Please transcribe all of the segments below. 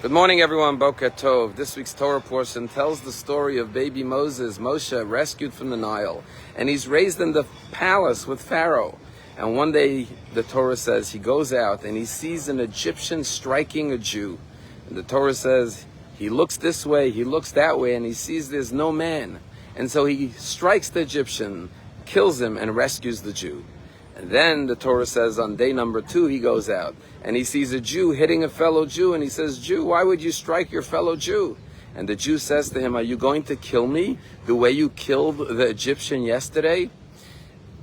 Good morning, everyone. Boker Tov. This week's Torah portion tells the story of baby Moses, Moshe, rescued from the Nile. And he's raised in the palace with Pharaoh. And one day, the Torah says, he goes out and he sees an Egyptian striking a Jew. And the Torah says, he looks this way, he looks that way, and he sees there's no man. And so he strikes the Egyptian, kills him, and rescues the Jew. And then the Torah says on day number 2, he goes out and he sees a Jew hitting a fellow Jew, and he says, Jew, why would you strike your fellow Jew? And the Jew says to him, are you going to kill me the way you killed the Egyptian yesterday?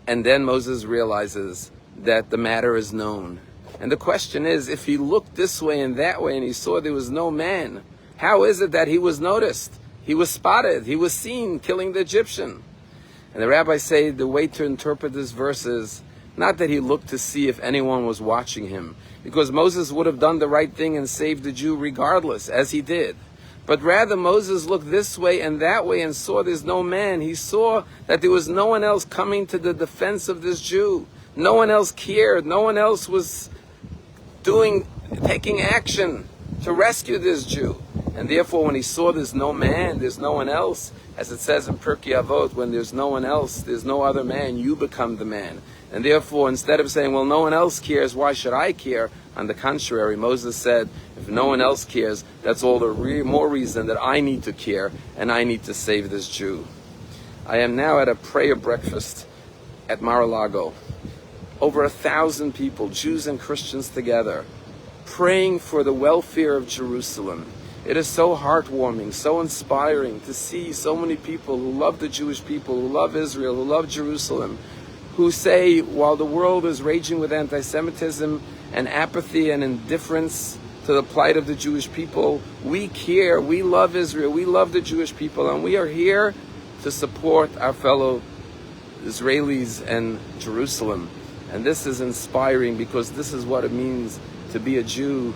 And then Moses realizes that the matter is known. And the question is, if he looked this way and that way and he saw there was no man, how is it that he was noticed? He was spotted, he was seen killing the Egyptian. And the rabbis say the way to interpret this verse is not that he looked to see if anyone was watching him, because Moses would have done the right thing and saved the Jew regardless, as he did. But rather, Moses looked this way and that way and saw there's no man. He saw that there was no one else coming to the defense of this Jew. No one else cared. No one else was taking action to rescue this Jew. And therefore, when he saw there's no man, there's no one else, as it says in Pirkei Avot, when there's no one else, there's no other man, you become the man. And therefore, instead of saying, well, no one else cares, why should I care? On the contrary, Moses said, if no one else cares, that's all the more reason that I need to care and I need to save this Jew. I am now at a prayer breakfast at Mar-a-Lago. Over 1,000 people, Jews and Christians together, praying for the welfare of Jerusalem. It is so heartwarming, so inspiring to see so many people who love the Jewish people, who love Israel, who love Jerusalem, who say, while the world is raging with anti-Semitism and apathy and indifference to the plight of the Jewish people, we care, we love Israel, we love the Jewish people, and we are here to support our fellow Israelis and Jerusalem. And this is inspiring, because this is what it means to be a Jew,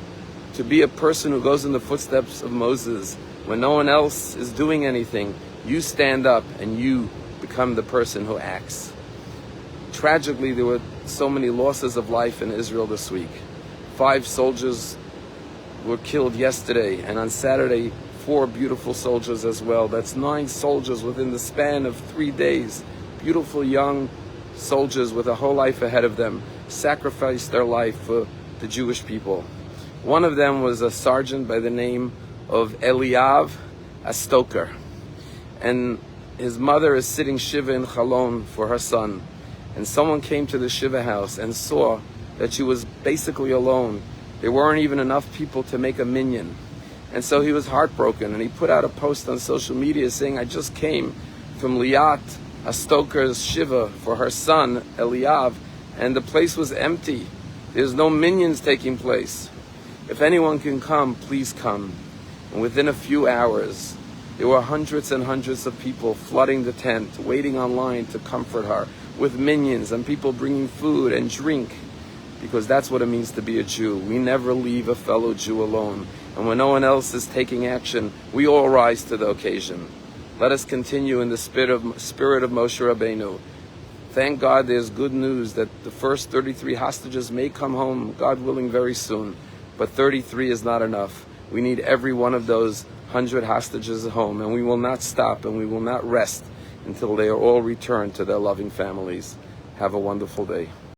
to be a person who goes in the footsteps of Moses. When no one else is doing anything, you stand up and you become the person who acts. Tragically, there were so many losses of life in Israel this week. 5 soldiers were killed yesterday, and on Saturday, 4 beautiful soldiers as well. That's 9 soldiers within the span of 3 days. Beautiful young soldiers with a whole life ahead of them sacrificed their life for the Jewish people. One of them was a sergeant by the name of Eliav, a stoker. And his mother is sitting Shiva in Chalon for her son. And someone came to the Shiva house and saw that she was basically alone. There weren't even enough people to make a minyan. And so he was heartbroken, and he put out a post on social media saying, I just came from Liat, a stoker's Shiva for her son, Eliav, and the place was empty. There's no minyans taking place. If anyone can come, please come. And within a few hours, there were hundreds and hundreds of people flooding the tent, waiting online to comfort her, with minyans and people bringing food and drink, because that's what it means to be a Jew. We never leave a fellow Jew alone. And when no one else is taking action, we all rise to the occasion. Let us continue in the spirit of Moshe Rabbeinu. Thank God there's good news that the first 33 hostages may come home, God willing, very soon. But 33 is not enough. We need every one of those 100 hostages at home, and we will not stop and we will not rest until they are all returned to their loving families. Have a wonderful day.